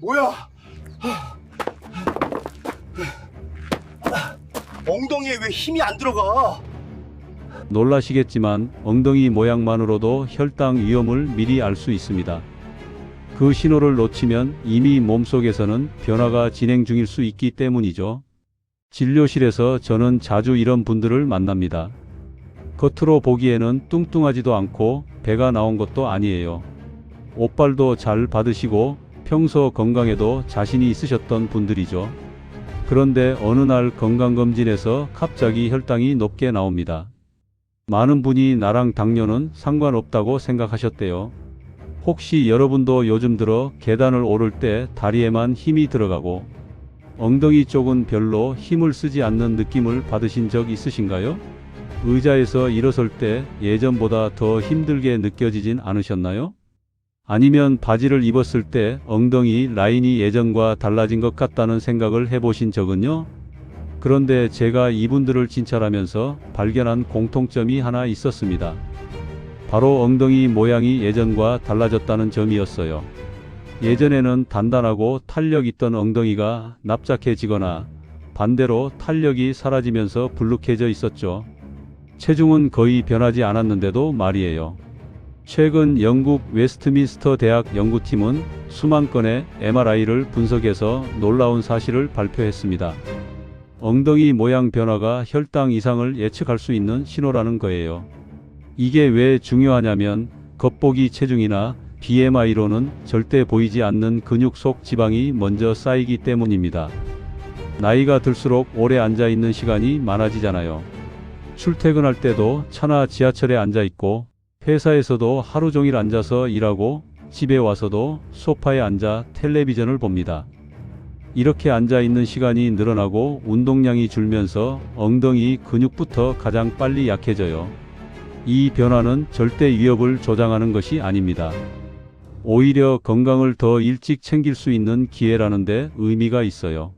뭐야? 엉덩이에 왜 힘이 안 들어가? 놀라시겠지만 엉덩이 모양만으로도 혈당 위험을 미리 알 수 있습니다. 그 신호를 놓치면 이미 몸속에서는 변화가 진행 중일 수 있기 때문이죠. 진료실에서 저는 자주 이런 분들을 만납니다. 겉으로 보기에는 뚱뚱하지도 않고 배가 나온 것도 아니에요. 옷빨도 잘 받으시고 평소 건강에도 자신이 있으셨던 분들이죠. 그런데 어느 날 건강검진에서 갑자기 혈당이 높게 나옵니다. 많은 분이 나랑 당뇨는 상관없다고 생각하셨대요. 혹시 여러분도 요즘 들어 계단을 오를 때 다리에만 힘이 들어가고 엉덩이 쪽은 별로 힘을 쓰지 않는 느낌을 받으신 적 있으신가요? 의자에서 일어설 때 예전보다 더 힘들게 느껴지진 않으셨나요? 아니면 바지를 입었을 때 엉덩이 라인이 예전과 달라진 것 같다는 생각을 해보신 적은요? 그런데 제가 이분들을 진찰하면서 발견한 공통점이 하나 있었습니다. 바로 엉덩이 모양이 예전과 달라졌다는 점이었어요. 예전에는 단단하고 탄력 있던 엉덩이가 납작해지거나 반대로 탄력이 사라지면서 불룩해져 있었죠. 체중은 거의 변하지 않았는데도 말이에요. 최근 영국 웨스트민스터 대학 연구팀은 수만 건의 MRI를 분석해서 놀라운 사실을 발표했습니다. 엉덩이 모양 변화가 혈당 이상을 예측할 수 있는 신호라는 거예요. 이게 왜 중요하냐면 겉보기 체중이나 BMI로는 절대 보이지 않는 근육 속 지방이 먼저 쌓이기 때문입니다. 나이가 들수록 오래 앉아 있는 시간이 많아지잖아요. 출퇴근할 때도 차나 지하철에 앉아 있고 회사에서도 하루 종일 앉아서 일하고 집에 와서도 소파에 앉아 텔레비전을 봅니다. 이렇게 앉아 있는 시간이 늘어나고 운동량이 줄면서 엉덩이 근육부터 가장 빨리 약해져요. 이 변화는 절대 위협을 조장하는 것이 아닙니다. 오히려 건강을 더 일찍 챙길 수 있는 기회라는 데 의미가 있어요.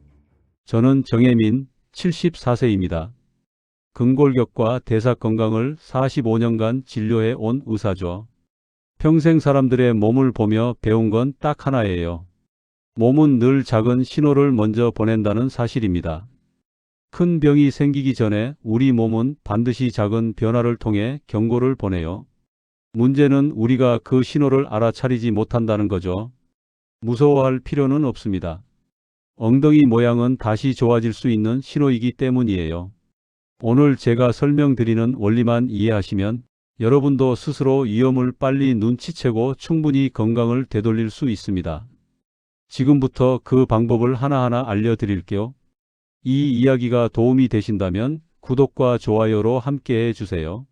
저는 정혜민 74세입니다. 근골격과 대사 건강을 45년간 진료해 온 의사죠. 평생 사람들의 몸을 보며 배운 건 딱 하나예요. 몸은 늘 작은 신호를 먼저 보낸다는 사실입니다. 큰 병이 생기기 전에 우리 몸은 반드시 작은 변화를 통해 경고를 보내요. 문제는 우리가 그 신호를 알아차리지 못한다는 거죠. 무서워할 필요는 없습니다. 엉덩이 모양은 다시 좋아질 수 있는 신호이기 때문이에요. 오늘 제가 설명드리는 원리만 이해하시면 여러분도 스스로 위험을 빨리 눈치채고 충분히 건강을 되돌릴 수 있습니다. 지금부터 그 방법을 하나하나 알려드릴게요. 이 이야기가 도움이 되신다면 구독과 좋아요로 함께 해주세요.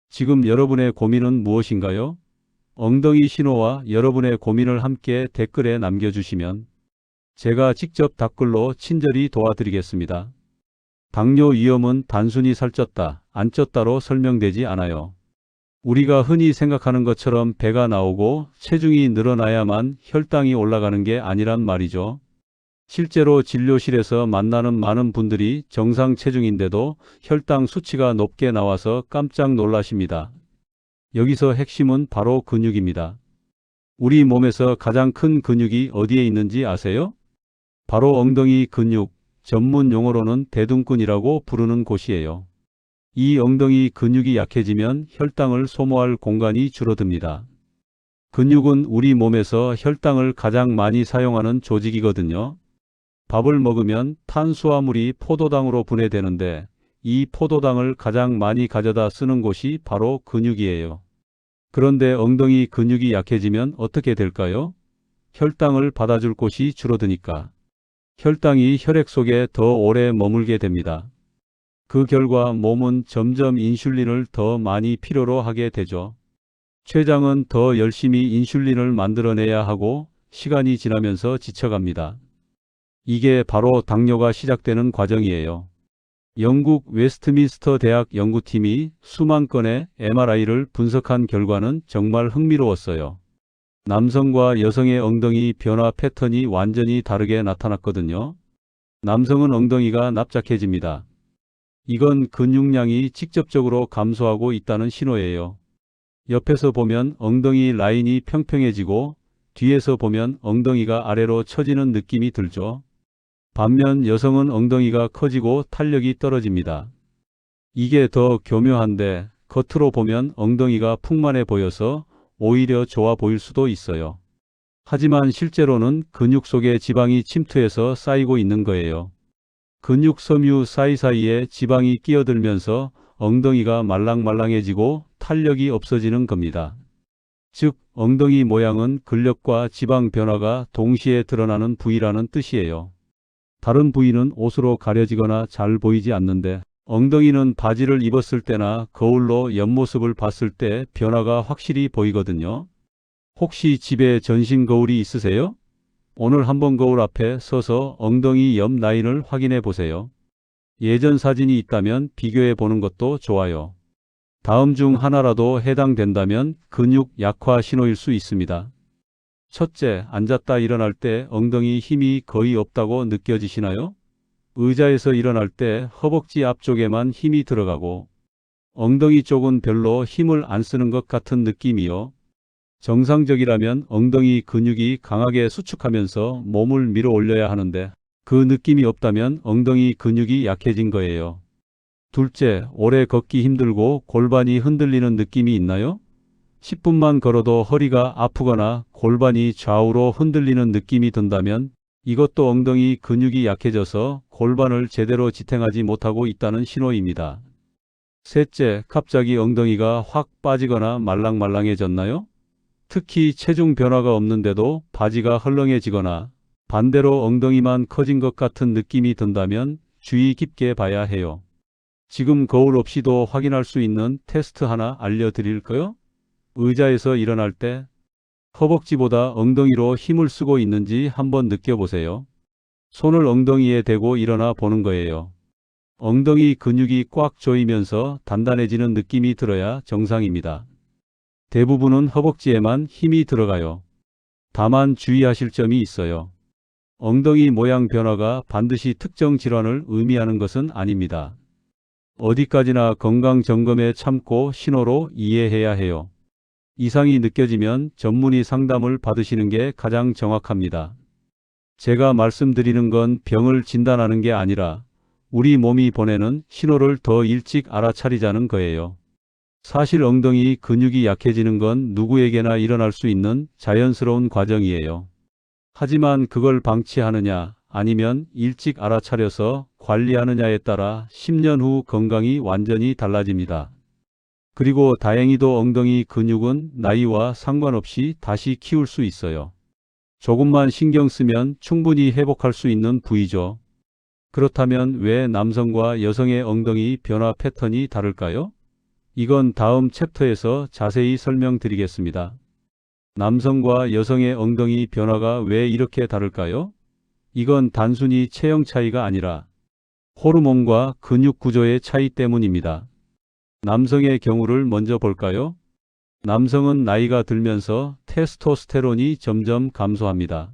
지금 여러분의 고민은 무엇인가요? 엉덩이 신호와 여러분의 고민을 함께 댓글에 남겨주시면 제가 직접 답글로 친절히 도와드리겠습니다. 당뇨 위험은 단순히 살쪘다, 안 쪘다로 설명되지 않아요. 우리가 흔히 생각하는 것처럼 배가 나오고 체중이 늘어나야만 혈당이 올라가는 게 아니란 말이죠. 실제로 진료실에서 만나는 많은 분들이 정상 체중인데도 혈당 수치가 높게 나와서 깜짝 놀라십니다. 여기서 핵심은 바로 근육입니다. 우리 몸에서 가장 큰 근육이 어디에 있는지 아세요? 바로 엉덩이 근육, 전문 용어로는 대둔근이라고 부르는 곳이에요. 이 엉덩이 근육이 약해지면 혈당을 소모할 공간이 줄어듭니다. 근육은 우리 몸에서 혈당을 가장 많이 사용하는 조직이거든요. 밥을 먹으면 탄수화물이 포도당으로 분해되는데 이 포도당을 가장 많이 가져다 쓰는 곳이 바로 근육이에요. 그런데 엉덩이 근육이 약해지면 어떻게 될까요? 혈당을 받아줄 곳이 줄어드니까 혈당이 혈액 속에 더 오래 머물게 됩니다. 그 결과 몸은 점점 인슐린을 더 많이 필요로 하게 되죠. 췌장은 더 열심히 인슐린을 만들어내야 하고 시간이 지나면서 지쳐갑니다. 이게 바로 당뇨가 시작되는 과정이에요. 영국 웨스트민스터 대학 연구팀이 수만 건의 MRI를 분석한 결과는 정말 흥미로웠어요. 남성과 여성의 엉덩이 변화 패턴이 완전히 다르게 나타났거든요. 남성은 엉덩이가 납작해집니다. 이건 근육량이 직접적으로 감소하고 있다는 신호예요. 옆에서 보면 엉덩이 라인이 평평해지고 뒤에서 보면 엉덩이가 아래로 처지는 느낌이 들죠. 반면 여성은 엉덩이가 커지고 탄력이 떨어집니다. 이게 더 교묘한데 겉으로 보면 엉덩이가 풍만해 보여서 오히려 좋아 보일 수도 있어요. 하지만 실제로는 근육 속에 지방이 침투해서 쌓이고 있는 거예요. 근육 섬유 사이사이에 지방이 끼어들면서 엉덩이가 말랑말랑해지고 탄력이 없어지는 겁니다. 즉, 엉덩이 모양은 근력과 지방 변화가 동시에 드러나는 부위라는 뜻이에요. 다른 부위는 옷으로 가려지거나 잘 보이지 않는데 엉덩이는 바지를 입었을 때나 거울로 옆모습을 봤을 때 변화가 확실히 보이거든요. 혹시 집에 전신 거울이 있으세요? 오늘 한번 거울 앞에 서서 엉덩이 옆 라인을 확인해 보세요. 예전 사진이 있다면 비교해 보는 것도 좋아요. 다음 중 하나라도 해당된다면 근육 약화 신호일 수 있습니다. 첫째, 앉았다 일어날 때 엉덩이 힘이 거의 없다고 느껴지시나요? 의자에서 일어날 때 허벅지 앞쪽에만 힘이 들어가고 엉덩이 쪽은 별로 힘을 안 쓰는 것 같은 느낌이요. 정상적이라면 엉덩이 근육이 강하게 수축하면서 몸을 밀어 올려야 하는데 그 느낌이 없다면 엉덩이 근육이 약해진 거예요. 둘째, 오래 걷기 힘들고 골반이 흔들리는 느낌이 있나요? 10분만 걸어도 허리가 아프거나 골반이 좌우로 흔들리는 느낌이 든다면 이것도 엉덩이 근육이 약해져서 골반을 제대로 지탱하지 못하고 있다는 신호입니다. 셋째, 갑자기 엉덩이가 확 빠지거나 말랑말랑해졌나요? 특히 체중 변화가 없는데도 바지가 헐렁해지거나 반대로 엉덩이만 커진 것 같은 느낌이 든다면 주의 깊게 봐야 해요. 지금 거울 없이도 확인할 수 있는 테스트 하나 알려드릴까요? 의자에서 일어날 때 허벅지보다 엉덩이로 힘을 쓰고 있는지 한번 느껴보세요. 손을 엉덩이에 대고 일어나 보는 거예요. 엉덩이 근육이 꽉 조이면서 단단해지는 느낌이 들어야 정상입니다. 대부분은 허벅지에만 힘이 들어가요. 다만 주의하실 점이 있어요. 엉덩이 모양 변화가 반드시 특정 질환을 의미하는 것은 아닙니다. 어디까지나 건강 점검에 참고 신호로 이해해야 해요. 이상이 느껴지면 전문의 상담을 받으시는 게 가장 정확합니다. 제가 말씀드리는 건 병을 진단하는 게 아니라 우리 몸이 보내는 신호를 더 일찍 알아차리자는 거예요. 사실 엉덩이 근육이 약해지는 건 누구에게나 일어날 수 있는 자연스러운 과정이에요. 하지만 그걸 방치하느냐 아니면 일찍 알아차려서 관리하느냐에 따라 10년 후 건강이 완전히 달라집니다. 그리고 다행히도 엉덩이 근육은 나이와 상관없이 다시 키울 수 있어요. 조금만 신경 쓰면 충분히 회복할 수 있는 부위죠. 그렇다면 왜 남성과 여성의 엉덩이 변화 패턴이 다를까요? 이건 다음 챕터에서 자세히 설명드리겠습니다. 남성과 여성의 엉덩이 변화가 왜 이렇게 다를까요? 이건 단순히 체형 차이가 아니라 호르몬과 근육 구조의 차이 때문입니다. 남성의 경우를 먼저 볼까요? 남성은 나이가 들면서 테스토스테론이 점점 감소합니다.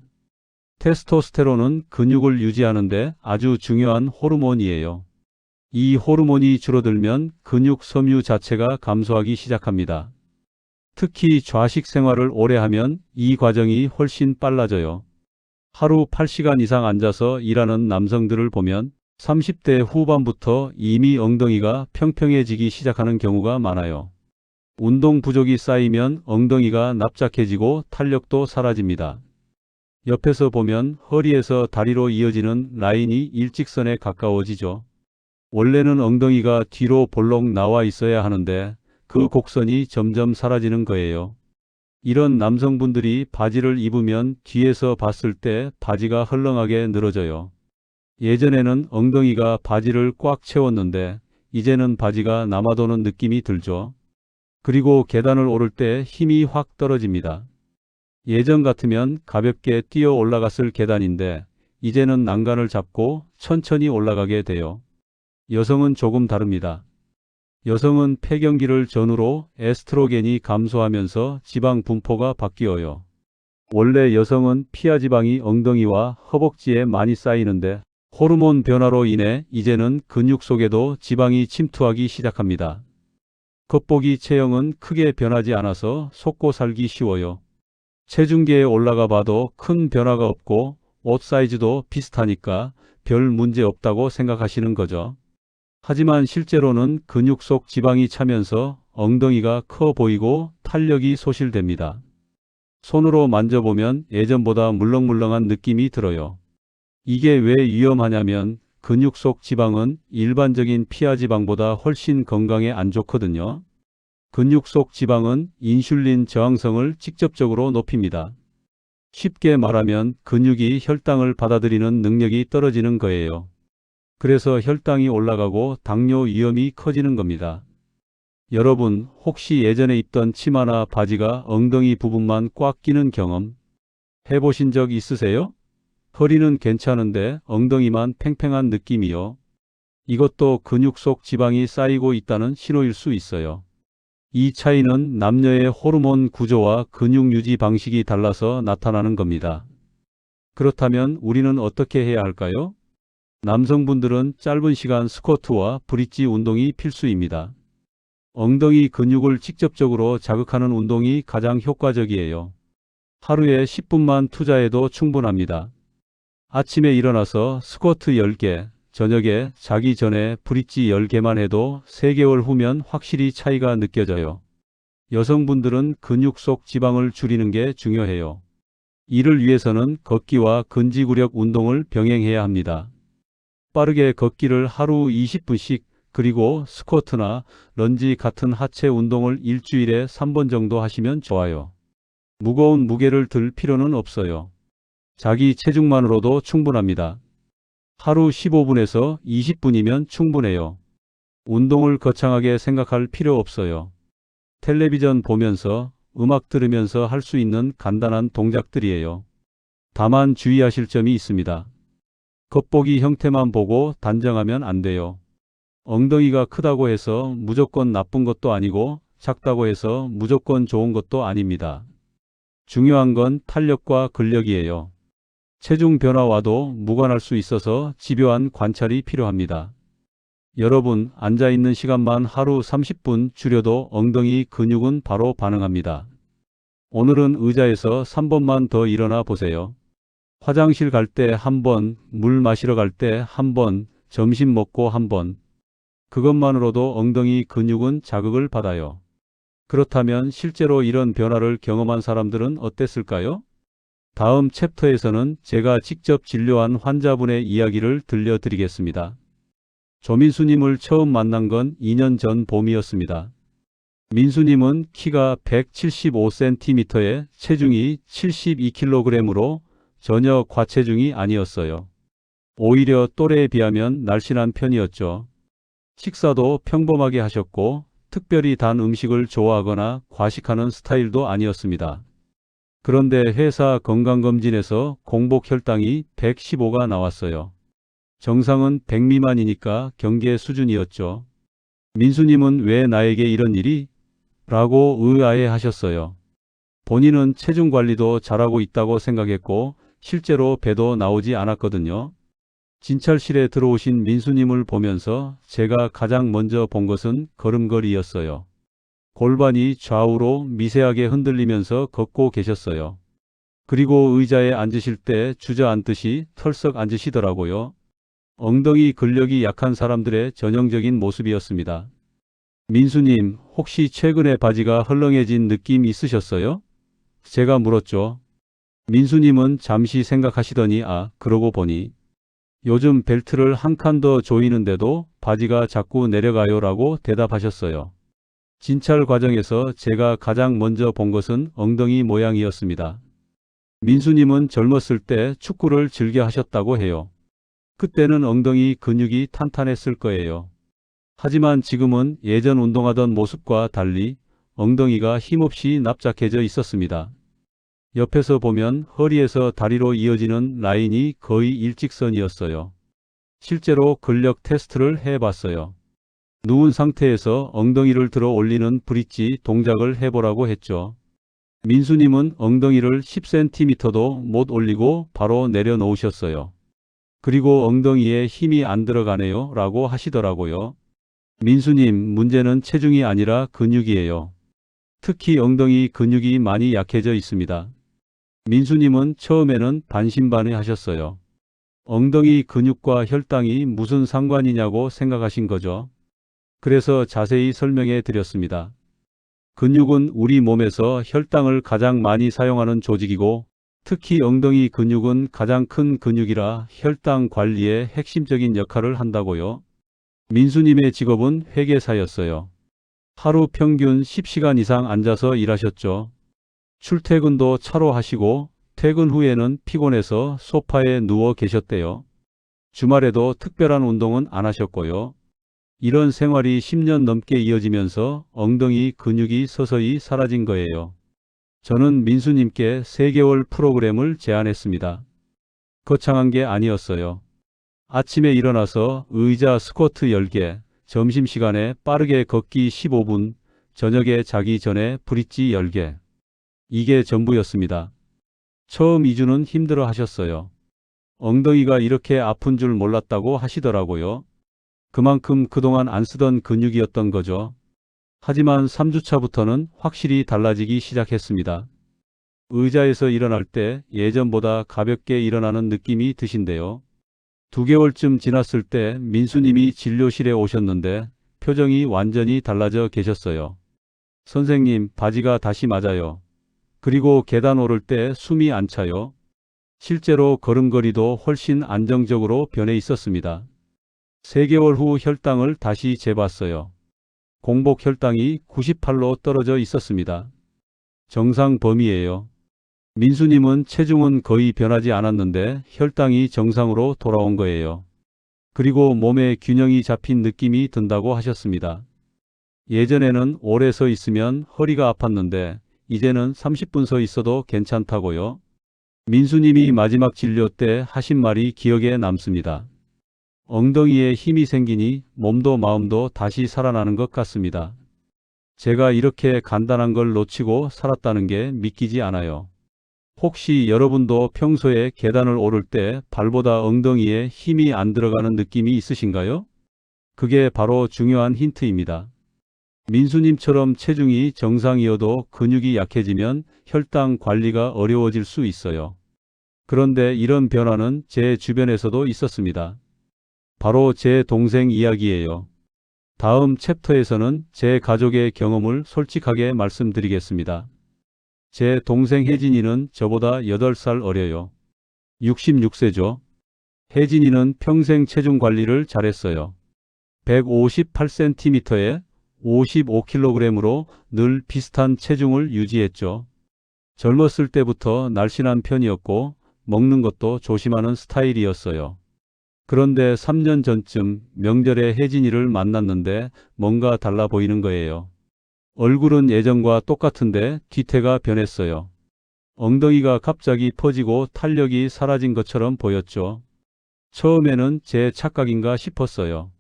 테스토스테론은 근육을 유지하는데 아주 중요한 호르몬이에요. 이 호르몬이 줄어들면 근육 섬유 자체가 감소하기 시작합니다. 특히 좌식 생활을 오래 하면 이 과정이 훨씬 빨라져요. 하루 8시간 이상 앉아서 일하는 남성들을 보면 30대 후반부터 이미 엉덩이가 평평해지기 시작하는 경우가 많아요. 운동 부족이 쌓이면 엉덩이가 납작해지고 탄력도 사라집니다. 옆에서 보면 허리에서 다리로 이어지는 라인이 일직선에 가까워지죠. 원래는 엉덩이가 뒤로 볼록 나와 있어야 하는데 그 곡선이 점점 사라지는 거예요. 이런 남성분들이 바지를 입으면 뒤에서 봤을 때 바지가 헐렁하게 늘어져요. 예전에는 엉덩이가 바지를 꽉 채웠는데 이제는 바지가 남아도는 느낌이 들죠. 그리고 계단을 오를 때 힘이 확 떨어집니다. 예전 같으면 가볍게 뛰어 올라갔을 계단인데 이제는 난간을 잡고 천천히 올라가게 돼요. 여성은 조금 다릅니다. 여성은 폐경기를 전후로 에스트로겐이 감소하면서 지방 분포가 바뀌어요. 원래 여성은 피하 지방이 엉덩이와 허벅지에 많이 쌓이는데 호르몬 변화로 인해 이제는 근육 속에도 지방이 침투하기 시작합니다. 겉보기 체형은 크게 변하지 않아서 속고 살기 쉬워요. 체중계에 올라가 봐도 큰 변화가 없고 옷 사이즈도 비슷하니까 별 문제 없다고 생각하시는 거죠. 하지만 실제로는 근육 속 지방이 차면서 엉덩이가 커 보이고 탄력이 소실됩니다. 손으로 만져보면 예전보다 물렁물렁한 느낌이 들어요. 이게 왜 위험하냐면 근육 속 지방은 일반적인 피하 지방보다 훨씬 건강에 안 좋거든요. 근육 속 지방은 인슐린 저항성을 직접적으로 높입니다. 쉽게 말하면 근육이 혈당을 받아들이는 능력이 떨어지는 거예요. 그래서 혈당이 올라가고 당뇨 위험이 커지는 겁니다. 여러분, 혹시 예전에 입던 치마나 바지가 엉덩이 부분만 꽉 끼는 경험 해보신 적 있으세요? 허리는 괜찮은데 엉덩이만 팽팽한 느낌이요. 이것도 근육 속 지방이 쌓이고 있다는 신호일 수 있어요. 이 차이는 남녀의 호르몬 구조와 근육 유지 방식이 달라서 나타나는 겁니다. 그렇다면 우리는 어떻게 해야 할까요? 남성분들은 짧은 시간 스쿼트와 브릿지 운동이 필수입니다. 엉덩이 근육을 직접적으로 자극하는 운동이 가장 효과적이에요. 하루에 10분만 투자해도 충분합니다. 아침에 일어나서 스쿼트 10개, 저녁에 자기 전에 브릿지 10개만 해도 3개월 후면 확실히 차이가 느껴져요. 여성분들은 근육 속 지방을 줄이는 게 중요해요. 이를 위해서는 걷기와 근지구력 운동을 병행해야 합니다. 빠르게 걷기를 하루 20분씩, 그리고 스쿼트나 런지 같은 하체 운동을 일주일에 3번 정도 하시면 좋아요. 무거운 무게를 들 필요는 없어요. 자기 체중만으로도 충분합니다. 하루 15분에서 20분이면 충분해요. 운동을 거창하게 생각할 필요 없어요. 텔레비전 보면서, 음악 들으면서 할 수 있는 간단한 동작들이에요. 다만 주의하실 점이 있습니다. 겉보기 형태만 보고 단정하면 안 돼요. 엉덩이가 크다고 해서 무조건 나쁜 것도 아니고 작다고 해서 무조건 좋은 것도 아닙니다. 중요한 건 탄력과 근력이에요. 체중 변화와도 무관할 수 있어서 집요한 관찰이 필요합니다. 여러분, 앉아있는 시간만 하루 30분 줄여도 엉덩이 근육은 바로 반응합니다. 오늘은 의자에서 3번만 더 일어나 보세요. 화장실 갈 때 1번, 물 마시러 갈 때 1번, 점심 먹고 1번. 그것만으로도 엉덩이 근육은 자극을 받아요. 그렇다면 실제로 이런 변화를 경험한 사람들은 어땠을까요? 다음 챕터에서는 제가 직접 진료한 환자분의 이야기를 들려드리겠습니다. 조민수님을 처음 만난 건 2년 전 봄이었습니다. 민수님은 키가 175cm에 체중이 72kg으로 전혀 과체중이 아니었어요. 오히려 또래에 비하면 날씬한 편이었죠. 식사도 평범하게 하셨고 특별히 단 음식을 좋아하거나 과식하는 스타일도 아니었습니다. 그런데 회사 건강검진에서 공복 혈당이 115가 나왔어요. 정상은 100 미만이니까 경계 수준이었죠. 민수님은 왜 나에게 이런 일이? 라고 의아해 하셨어요. 본인은 체중 관리도 잘하고 있다고 생각했고 실제로 배도 나오지 않았거든요. 진찰실에 들어오신 민수님을 보면서 제가 가장 먼저 본 것은 걸음걸이였어요. 골반이 좌우로 미세하게 흔들리면서 걷고 계셨어요. 그리고 의자에 앉으실 때 주저앉듯이 털썩 앉으시더라고요. 엉덩이 근력이 약한 사람들의 전형적인 모습이었습니다. 민수님, 혹시 최근에 바지가 헐렁해진 느낌 있으셨어요? 제가 물었죠. 민수님은 잠시 생각하시더니 그러고 보니 요즘 벨트를 한 칸 더 조이는데도 바지가 자꾸 내려가요 라고 대답하셨어요. 진찰 과정에서 제가 가장 먼저 본 것은 엉덩이 모양이었습니다. 민수님은 젊었을 때 축구를 즐겨 하셨다고 해요. 그때는 엉덩이 근육이 탄탄했을 거예요. 하지만 지금은 예전 운동하던 모습과 달리 엉덩이가 힘없이 납작해져 있었습니다. 옆에서 보면 허리에서 다리로 이어지는 라인이 거의 일직선이었어요. 실제로 근력 테스트를 해봤어요. 누운 상태에서 엉덩이를 들어 올리는 브릿지 동작을 해보라고 했죠. 민수님은 엉덩이를 10cm도 못 올리고 바로 내려놓으셨어요. 그리고 엉덩이에 힘이 안 들어가네요 라고 하시더라고요. 민수님, 문제는 체중이 아니라 근육이에요. 특히 엉덩이 근육이 많이 약해져 있습니다. 민수님은 처음에는 반신반의하셨어요. 엉덩이 근육과 혈당이 무슨 상관이냐고 생각하신 거죠. 그래서 자세히 설명해 드렸습니다. 근육은 우리 몸에서 혈당을 가장 많이 사용하는 조직이고 특히 엉덩이 근육은 가장 큰 근육이라 혈당 관리에 핵심적인 역할을 한다고요. 민수님의 직업은 회계사였어요. 하루 평균 10시간 이상 앉아서 일하셨죠. 출퇴근도 차로 하시고 퇴근 후에는 피곤해서 소파에 누워 계셨대요. 주말에도 특별한 운동은 안 하셨고요. 이런 생활이 10년 넘게 이어지면서 엉덩이 근육이 서서히 사라진 거예요. 저는 민수님께 3개월 프로그램을 제안했습니다. 거창한 게 아니었어요. 아침에 일어나서 의자 스쿼트 10개, 점심시간에 빠르게 걷기 15분, 저녁에 자기 전에 브릿지 10개. 이게 전부였습니다. 처음 2주는 힘들어 하셨어요. 엉덩이가 이렇게 아픈 줄 몰랐다고 하시더라고요. 그만큼 그동안 안 쓰던 근육이었던 거죠. 하지만 3주차부터는 확실히 달라지기 시작했습니다. 의자에서 일어날 때 예전보다 가볍게 일어나는 느낌이 드신대요. 2개월쯤 지났을 때 민수님이 진료실에 오셨는데 표정이 완전히 달라져 계셨어요. 선생님, 바지가 다시 맞아요. 그리고 계단 오를 때 숨이 안 차요. 실제로 걸음걸이도 훨씬 안정적으로 변해 있었습니다. 3개월 후 혈당을 다시 재봤어요. 공복 혈당이 98로 떨어져 있었습니다. 정상 범위예요. 민수님은 체중은 거의 변하지 않았는데 혈당이 정상으로 돌아온 거예요. 그리고 몸에 균형이 잡힌 느낌이 든다고 하셨습니다. 예전에는 오래 서 있으면 허리가 아팠는데 이제는 30분 서 있어도 괜찮다고요. 민수님이 마지막 진료 때 하신 말이 기억에 남습니다. 엉덩이에 힘이 생기니 몸도 마음도 다시 살아나는 것 같습니다. 제가 이렇게 간단한 걸 놓치고 살았다는 게 믿기지 않아요. 혹시 여러분도 평소에 계단을 오를 때 발보다 엉덩이에 힘이 안 들어가는 느낌이 있으신가요? 그게 바로 중요한 힌트입니다. 민수님처럼 체중이 정상이어도 근육이 약해지면 혈당 관리가 어려워질 수 있어요. 그런데 이런 변화는 제 주변에서도 있었습니다. 바로 제 동생 이야기예요. 다음 챕터에서는 제 가족의 경험을 솔직하게 말씀드리겠습니다. 제 동생 혜진이는 저보다 8살 어려요. 66세죠. 혜진이는 평생 체중 관리를 잘했어요. 158cm에 55kg으로 늘 비슷한 체중을 유지했죠. 젊었을 때부터 날씬한 편이었고 먹는 것도 조심하는 스타일이었어요. 그런데 3년 전쯤 명절에 혜진이를 만났는데 뭔가 달라 보이는 거예요. 얼굴은 예전과 똑같은데 뒤태가 변했어요. 엉덩이가 갑자기 퍼지고 탄력이 사라진 것처럼 보였죠. 처음에는 제 착각인가 싶었어요.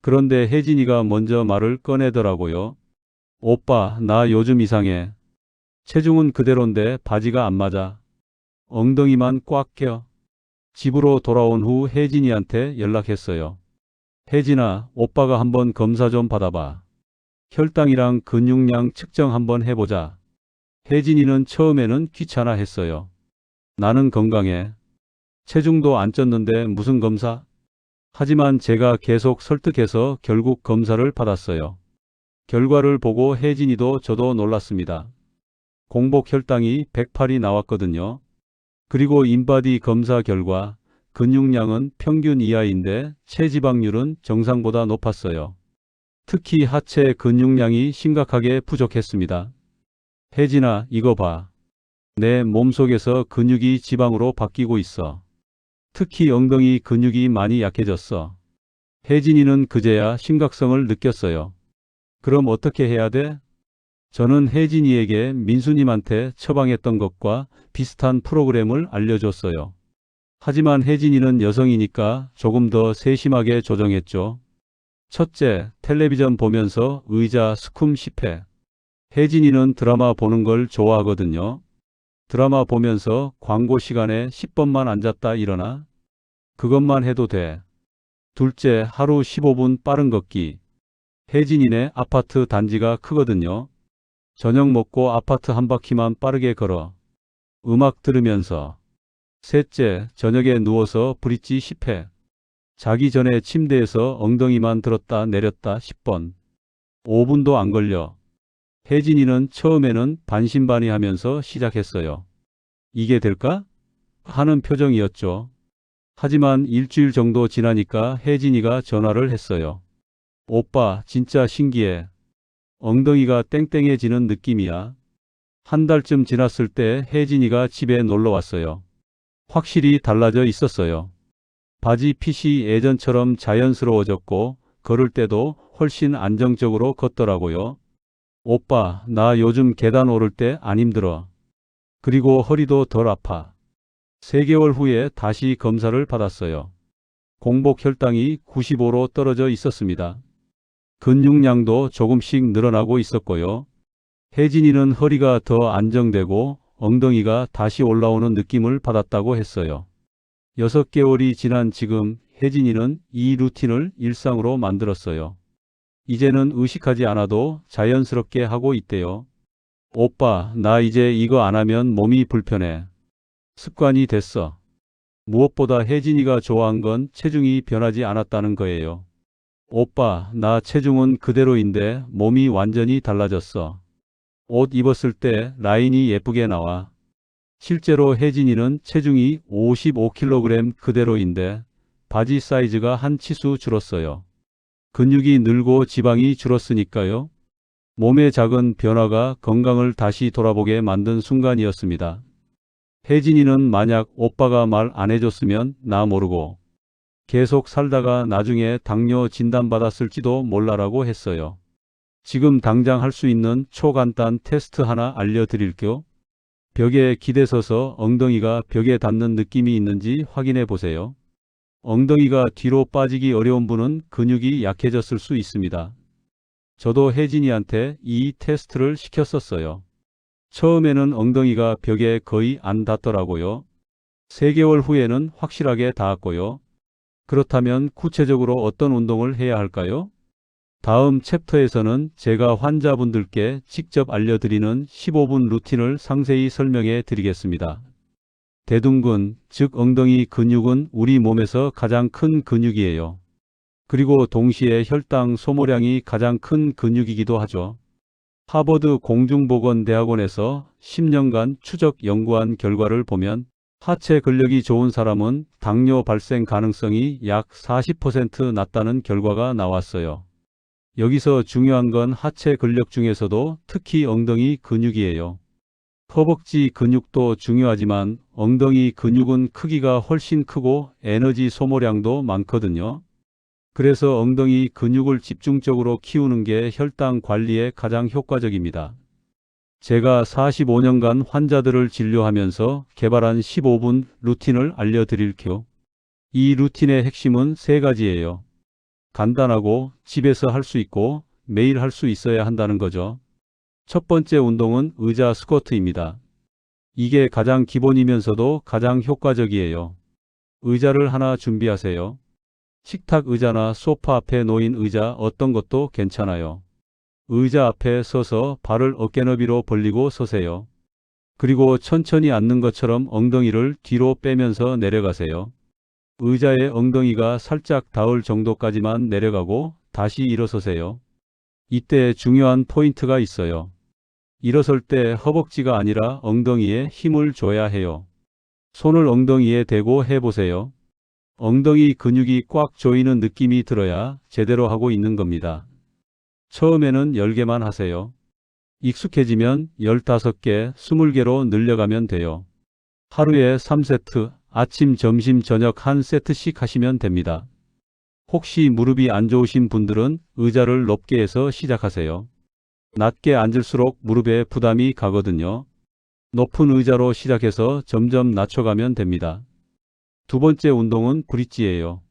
그런데 혜진이가 먼저 말을 꺼내더라고요. 오빠, 나 요즘 이상해. 체중은 그대로인데 바지가 안 맞아. 엉덩이만 꽉 껴. 집으로 돌아온 후 혜진이한테 연락했어요. 혜진아, 오빠가 한번 검사 좀 받아봐. 혈당이랑 근육량 측정 한번 해보자. 혜진이는 처음에는 귀찮아 했어요. 나는 건강해. 체중도 안 쪘는데 무슨 검사? 하지만 제가 계속 설득해서 결국 검사를 받았어요. 결과를 보고 혜진이도 저도 놀랐습니다. 공복 혈당이 108이 나왔거든요. 그리고 인바디 검사 결과 근육량은 평균 이하인데 체지방률은 정상보다 높았어요. 특히 하체 근육량이 심각하게 부족했습니다. 혜진아, 이거 봐. 내 몸속에서 근육이 지방으로 바뀌고 있어. 특히 엉덩이 근육이 많이 약해졌어. 혜진이는 그제야 심각성을 느꼈어요. 그럼 어떻게 해야 돼? 저는 혜진이에게 민수님한테 처방했던 것과 비슷한 프로그램을 알려줬어요. 하지만 혜진이는 여성이니까 조금 더 세심하게 조정했죠. 첫째, 텔레비전 보면서 의자 스쿰 10회. 혜진이는 드라마 보는 걸 좋아하거든요. 드라마 보면서 광고 시간에 10번만 앉았다 일어나. 그것만 해도 돼. 둘째, 하루 15분 빠른 걷기. 혜진이네 아파트 단지가 크거든요. 저녁 먹고 아파트 한 바퀴만 빠르게 걸어. 음악 들으면서. 셋째, 저녁에 누워서 브릿지 10회. 자기 전에 침대에서 엉덩이만 들었다 내렸다 10번. 5분도 안 걸려. 혜진이는 처음에는 반신반의하면서 시작했어요. 이게 될까? 하는 표정이었죠. 하지만 일주일 정도 지나니까 혜진이가 전화를 했어요. 오빠, 진짜 신기해. 엉덩이가 땡땡해지는 느낌이야. 한 달쯤 지났을 때 혜진이가 집에 놀러 왔어요. 확실히 달라져 있었어요. 바지 핏이 예전처럼 자연스러워졌고 걸을 때도 훨씬 안정적으로 걷더라고요. 오빠, 나 요즘 계단 오를 때 안 힘들어. 그리고 허리도 덜 아파. 3개월 후에 다시 검사를 받았어요. 공복 혈당이 95로 떨어져 있었습니다. 근육량도 조금씩 늘어나고 있었고요. 혜진이는 허리가 더 안정되고 엉덩이가 다시 올라오는 느낌을 받았다고 했어요. 6개월이 지난 지금 혜진이는 이 루틴을 일상으로 만들었어요. 이제는 의식하지 않아도 자연스럽게 하고 있대요. 오빠, 나 이제 이거 안 하면 몸이 불편해. 습관이 됐어. 무엇보다 혜진이가 좋아한 건 체중이 변하지 않았다는 거예요. 오빠, 나 체중은 그대로인데 몸이 완전히 달라졌어. 옷 입었을 때 라인이 예쁘게 나와. 실제로 혜진이는 체중이 55kg 그대로인데 바지 사이즈가 한 치수 줄었어요. 근육이 늘고 지방이 줄었으니까요. 몸의 작은 변화가 건강을 다시 돌아보게 만든 순간이었습니다. 혜진이는 만약 오빠가 말 안 해줬으면 나 모르고 계속 살다가 나중에 당뇨 진단받았을지도 몰라라고 했어요. 지금 당장 할 수 있는 초간단 테스트 하나 알려드릴게요. 벽에 기대서서 엉덩이가 벽에 닿는 느낌이 있는지 확인해 보세요. 엉덩이가 뒤로 빠지기 어려운 분은 근육이 약해졌을 수 있습니다. 저도 혜진이한테 이 테스트를 시켰었어요. 처음에는 엉덩이가 벽에 거의 안 닿더라고요. 3개월 후에는 확실하게 닿았고요. 그렇다면 구체적으로 어떤 운동을 해야 할까요? 다음 챕터에서는 제가 환자분들께 직접 알려드리는 15분 루틴을 상세히 설명해 드리겠습니다. 대둔근, 즉 엉덩이 근육은 우리 몸에서 가장 큰 근육이에요. 그리고 동시에 혈당 소모량이 가장 큰 근육이기도 하죠. 하버드 공중보건대학원에서 10년간 추적 연구한 결과를 보면 하체 근력이 좋은 사람은 당뇨 발생 가능성이 약 40% 낮다는 결과가 나왔어요. 여기서 중요한 건 하체 근력 중에서도 특히 엉덩이 근육이에요. 허벅지 근육도 중요하지만 엉덩이 근육은 크기가 훨씬 크고 에너지 소모량도 많거든요. 그래서 엉덩이 근육을 집중적으로 키우는 게 혈당 관리에 가장 효과적입니다. 제가 45년간 환자들을 진료하면서 개발한 15분 루틴을 알려드릴게요. 이 루틴의 핵심은 3가지예요. 간단하고 집에서 할 수 있고 매일 할 수 있어야 한다는 거죠. 첫 번째 운동은 의자 스쿼트입니다. 이게 가장 기본이면서도 가장 효과적이에요. 의자를 하나 준비하세요. 식탁 의자나 소파 앞에 놓인 의자 어떤 것도 괜찮아요. 의자 앞에 서서 발을 어깨 너비로 벌리고 서세요. 그리고 천천히 앉는 것처럼 엉덩이를 뒤로 빼면서 내려가세요. 의자에 엉덩이가 살짝 닿을 정도까지만 내려가고 다시 일어서세요. 이때 중요한 포인트가 있어요. 일어설 때 허벅지가 아니라 엉덩이에 힘을 줘야 해요. 손을 엉덩이에 대고 해보세요. 엉덩이 근육이 꽉 조이는 느낌이 들어야 제대로 하고 있는 겁니다. 처음에는 10개만 하세요. 익숙해지면 15개, 20개로 늘려가면 돼요. 하루에 3세트, 아침, 점심, 저녁 1세트씩 하시면 됩니다. 혹시 무릎이 안 좋으신 분들은 의자를 높게 해서 시작하세요. 낮게 앉을수록 무릎에 부담이 가거든요. 높은 의자로 시작해서 점점 낮춰가면 됩니다. 두 번째 운동은 브릿지예요.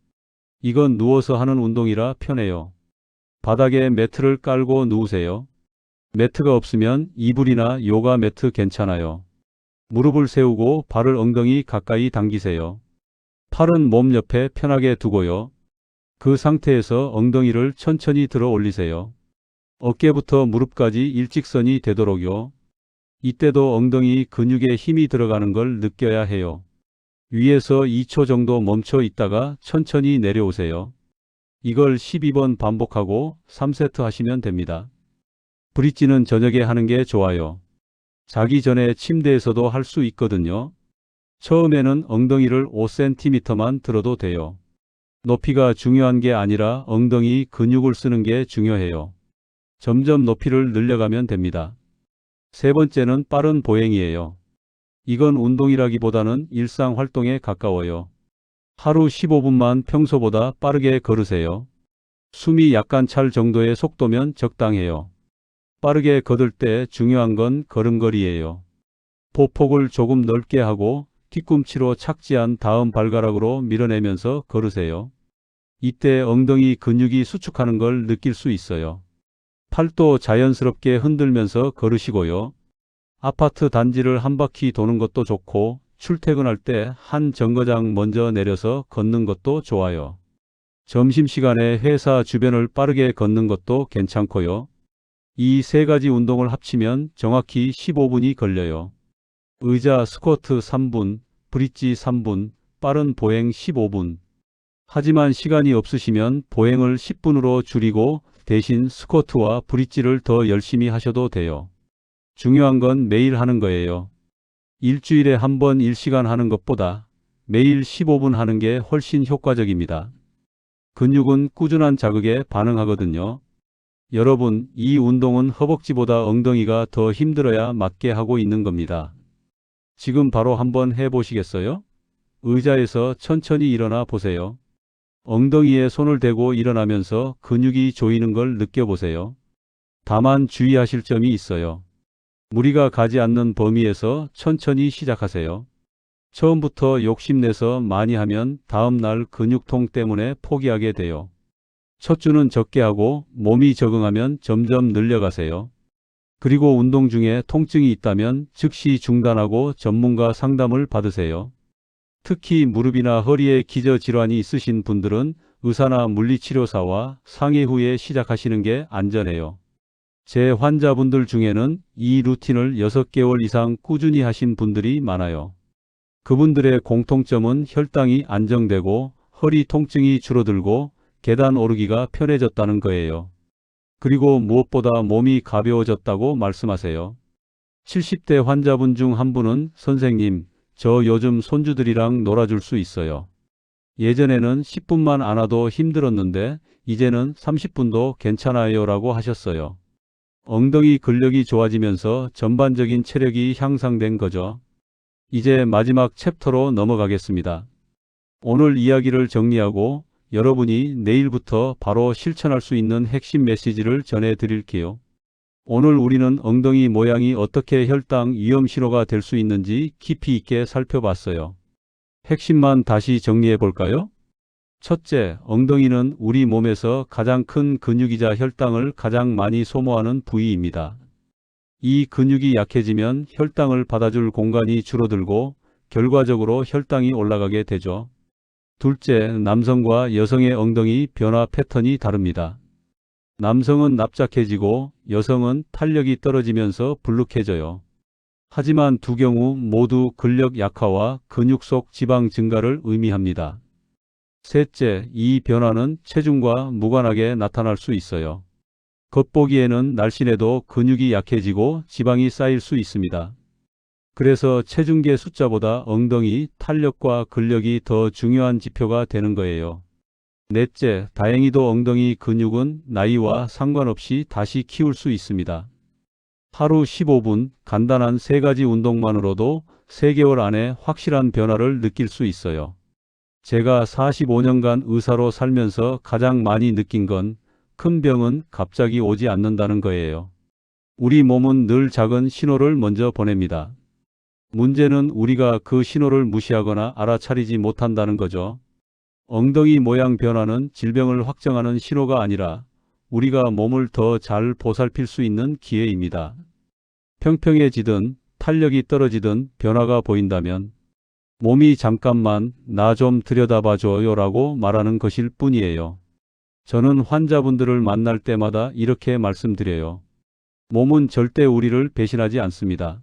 이건 누워서 하는 운동이라 편해요. 바닥에 매트를 깔고 누우세요. 매트가 없으면 이불이나 요가 매트 괜찮아요. 무릎을 세우고 발을 엉덩이 가까이 당기세요. 팔은 몸 옆에 편하게 두고요. 그 상태에서 엉덩이를 천천히 들어 올리세요. 어깨부터 무릎까지 일직선이 되도록요. 이때도 엉덩이 근육에 힘이 들어가는 걸 느껴야 해요. 위에서 2초 정도 멈춰 있다가 천천히 내려오세요. 이걸 12번 반복하고 3세트 하시면 됩니다. 브릿지는 저녁에 하는 게 좋아요. 자기 전에 침대에서도 할 수 있거든요. 처음에는 엉덩이를 5cm만 들어도 돼요. 높이가 중요한 게 아니라 엉덩이 근육을 쓰는 게 중요해요. 점점 높이를 늘려가면 됩니다. 세 번째는 빠른 보행이에요. 이건 운동이라기보다는 일상 활동에 가까워요. 하루 15분만 평소보다 빠르게 걸으세요. 숨이 약간 찰 정도의 속도면 적당해요. 빠르게 걷을 때 중요한 건 걸음걸이예요. 보폭을 조금 넓게 하고 뒤꿈치로 착지한 다음 발가락으로 밀어내면서 걸으세요. 이때 엉덩이 근육이 수축하는 걸 느낄 수 있어요. 팔도 자연스럽게 흔들면서 걸으시고요. 아파트 단지를 한 바퀴 도는 것도 좋고 출퇴근할 때 한 정거장 먼저 내려서 걷는 것도 좋아요. 점심시간에 회사 주변을 빠르게 걷는 것도 괜찮고요. 이 세 가지 운동을 합치면 정확히 15분이 걸려요. 의자 스쿼트 3분, 브릿지 3분, 빠른 보행 15분. 하지만 시간이 없으시면 보행을 10분으로 줄이고 대신 스쿼트와 브릿지를 더 열심히 하셔도 돼요. 중요한 건 매일 하는 거예요. 일주일에 한 번 1시간 하는 것보다 매일 15분 하는 게 훨씬 효과적입니다. 근육은 꾸준한 자극에 반응하거든요. 여러분, 이 운동은 허벅지보다 엉덩이가 더 힘들어야 맞게 하고 있는 겁니다. 지금 바로 한번 해보시겠어요? 의자에서 천천히 일어나 보세요. 엉덩이에 손을 대고 일어나면서 근육이 조이는 걸 느껴보세요. 다만 주의하실 점이 있어요. 무리가 가지 않는 범위에서 천천히 시작하세요. 처음부터 욕심내서 많이 하면 다음날 근육통 때문에 포기하게 돼요. 첫 주는 적게 하고 몸이 적응하면 점점 늘려가세요. 그리고 운동 중에 통증이 있다면 즉시 중단하고 전문가 상담을 받으세요. 특히 무릎이나 허리에 기저질환이 있으신 분들은 의사나 물리치료사와 상의 후에 시작하시는 게 안전해요. 제 환자분들 중에는 이 루틴을 6개월 이상 꾸준히 하신 분들이 많아요. 그분들의 공통점은 혈당이 안정되고 허리 통증이 줄어들고 계단 오르기가 편해졌다는 거예요. 그리고 무엇보다 몸이 가벼워졌다고 말씀하세요. 70대 환자분 중 한 분은 선생님, 저 요즘 손주들이랑 놀아줄 수 있어요. 예전에는 10분만 안 와도 힘들었는데 이제는 30분도 괜찮아요 라고 하셨어요. 엉덩이 근력이 좋아지면서 전반적인 체력이 향상된 거죠. 이제 마지막 챕터로 넘어가겠습니다. 오늘 이야기를 정리하고 여러분이 내일부터 바로 실천할 수 있는 핵심 메시지를 전해드릴게요. 오늘 우리는 엉덩이 모양이 어떻게 혈당 위험 신호가 될 수 있는지 깊이 있게 살펴봤어요. 핵심만 다시 정리해 볼까요? 첫째, 엉덩이는 우리 몸에서 가장 큰 근육이자 혈당을 가장 많이 소모하는 부위입니다. 이 근육이 약해지면 혈당을 받아줄 공간이 줄어들고 결과적으로 혈당이 올라가게 되죠. 둘째, 남성과 여성의 엉덩이 변화 패턴이 다릅니다. 남성은 납작해지고 여성은 탄력이 떨어지면서 불룩해져요. 하지만 두 경우 모두 근력 약화와 근육 속 지방 증가를 의미합니다. 셋째, 이 변화는 체중과 무관하게 나타날 수 있어요. 겉보기에는 날씬해도 근육이 약해지고 지방이 쌓일 수 있습니다. 그래서 체중계 숫자보다 엉덩이 탄력과 근력이 더 중요한 지표가 되는 거예요. 넷째, 다행히도 엉덩이 근육은 나이와 상관없이 다시 키울 수 있습니다. 하루 15분 간단한 3가지 운동만으로도 3개월 안에 확실한 변화를 느낄 수 있어요. 제가 45년간 의사로 살면서 가장 많이 느낀 건 큰 병은 갑자기 오지 않는다는 거예요. 우리 몸은 늘 작은 신호를 먼저 보냅니다. 문제는 우리가 그 신호를 무시하거나 알아차리지 못한다는 거죠. 엉덩이 모양 변화는 질병을 확정하는 신호가 아니라 우리가 몸을 더 잘 보살필 수 있는 기회입니다. 평평해지든 탄력이 떨어지든 변화가 보인다면 몸이 잠깐만 나 좀 들여다봐줘요 라고 말하는 것일 뿐이에요. 저는 환자분들을 만날 때마다 이렇게 말씀드려요. 몸은 절대 우리를 배신하지 않습니다.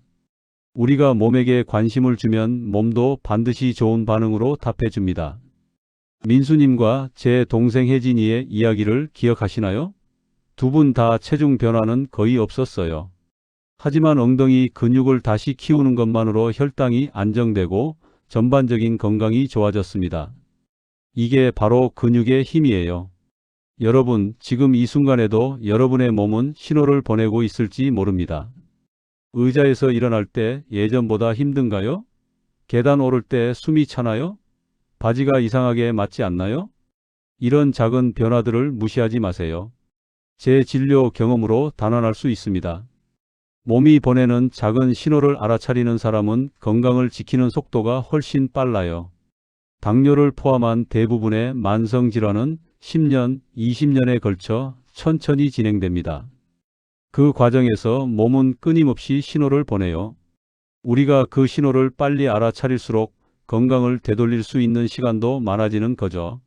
우리가 몸에게 관심을 주면 몸도 반드시 좋은 반응으로 답해줍니다. 민수님과 제 동생 혜진이의 이야기를 기억하시나요? 두 분 다 체중 변화는 거의 없었어요. 하지만 엉덩이 근육을 다시 키우는 것만으로 혈당이 안정되고 전반적인 건강이 좋아졌습니다. 이게 바로 근육의 힘이에요. 여러분, 지금 이 순간에도 여러분의 몸은 신호를 보내고 있을지 모릅니다. 의자에서 일어날 때 예전보다 힘든가요? 계단 오를 때 숨이 차나요? 바지가 이상하게 맞지 않나요? 이런 작은 변화들을 무시하지 마세요. 제 진료 경험으로 단언할 수 있습니다. 몸이 보내는 작은 신호를 알아차리는 사람은 건강을 지키는 속도가 훨씬 빨라요. 당뇨를 포함한 대부분의 만성질환은 10년, 20년에 걸쳐 천천히 진행됩니다. 그 과정에서 몸은 끊임없이 신호를 보내요. 우리가 그 신호를 빨리 알아차릴수록 건강을 되돌릴 수 있는 시간도 많아지는 거죠.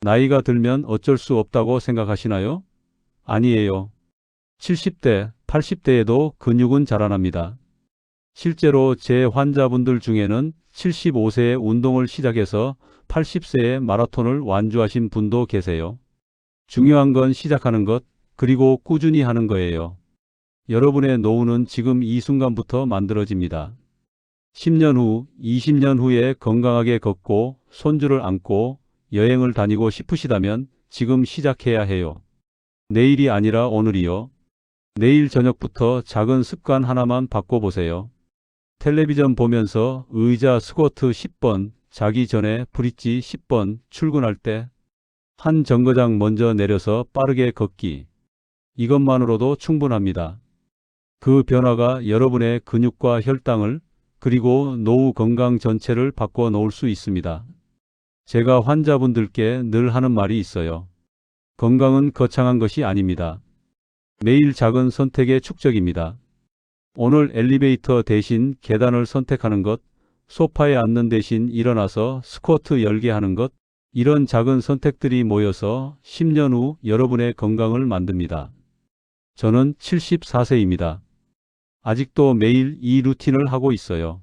나이가 들면 어쩔 수 없다고 생각하시나요? 아니에요. 70대, 80대에도 근육은 자라납니다. 실제로 제 환자분들 중에는 75세에 운동을 시작해서 80세에 마라톤을 완주하신 분도 계세요. 중요한 건 시작하는 것, 그리고 꾸준히 하는 거예요. 여러분의 노후는 지금 이 순간부터 만들어집니다. 10년 후, 20년 후에 건강하게 걷고 손주를 안고 여행을 다니고 싶으시다면 지금 시작해야 해요. 내일이 아니라 오늘이요. 내일 저녁부터 작은 습관 하나만 바꿔보세요. 텔레비전 보면서 의자 스쿼트 10번, 자기 전에 브릿지 10번, 출근할 때 한 정거장 먼저 내려서 빠르게 걷기. 이것만으로도 충분합니다. 그 변화가 여러분의 근육과 혈당을 그리고 노후 건강 전체를 바꿔 놓을 수 있습니다. 제가 환자분들께 늘 하는 말이 있어요. 건강은 거창한 것이 아닙니다. 매일 작은 선택의 축적입니다. 오늘 엘리베이터 대신 계단을 선택하는 것, 소파에 앉는 대신 일어나서 스쿼트 10개 하는 것, 이런 작은 선택들이 모여서 10년 후 여러분의 건강을 만듭니다. 저는 74세입니다. 아직도 매일 이 루틴을 하고 있어요.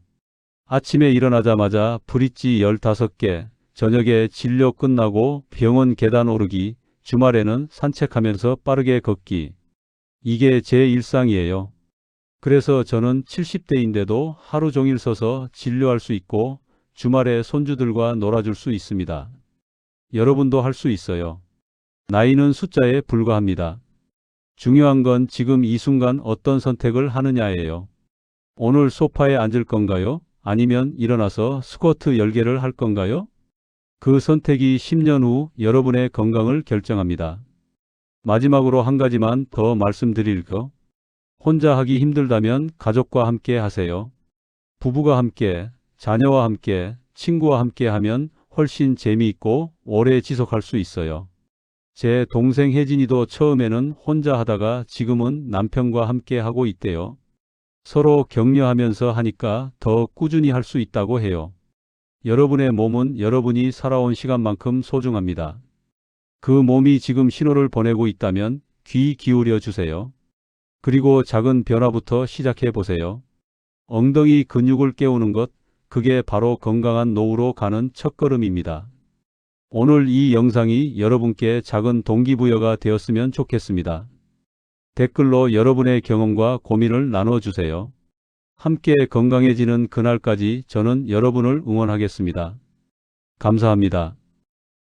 아침에 일어나자마자 브릿지 15개, 저녁에 진료 끝나고 병원 계단 오르기, 주말에는 산책하면서 빠르게 걷기. 이게 제 일상이에요. 그래서 저는 70대인데도 하루 종일 서서 진료할 수 있고 주말에 손주들과 놀아줄 수 있습니다. 여러분도 할 수 있어요. 나이는 숫자에 불과합니다. 중요한 건 지금 이 순간 어떤 선택을 하느냐예요. 오늘 소파에 앉을 건가요? 아니면 일어나서 스쿼트 10개를 할 건가요? 그 선택이 10년 후 여러분의 건강을 결정합니다. 마지막으로 한 가지만 더 말씀드릴 거. 혼자 하기 힘들다면 가족과 함께 하세요. 부부가 함께, 자녀와 함께, 친구와 함께 하면 훨씬 재미있고 오래 지속할 수 있어요. 제 동생 혜진이도 처음에는 혼자 하다가 지금은 남편과 함께 하고 있대요. 서로 격려하면서 하니까 더 꾸준히 할 수 있다고 해요. 여러분의 몸은 여러분이 살아온 시간만큼 소중합니다. 그 몸이 지금 신호를 보내고 있다면 귀 기울여 주세요. 그리고 작은 변화부터 시작해 보세요. 엉덩이 근육을 깨우는 것, 그게 바로 건강한 노후로 가는 첫걸음입니다. 오늘 이 영상이 여러분께 작은 동기부여가 되었으면 좋겠습니다. 댓글로 여러분의 경험과 고민을 나눠주세요. 함께 건강해지는 그날까지 저는 여러분을 응원하겠습니다. 감사합니다.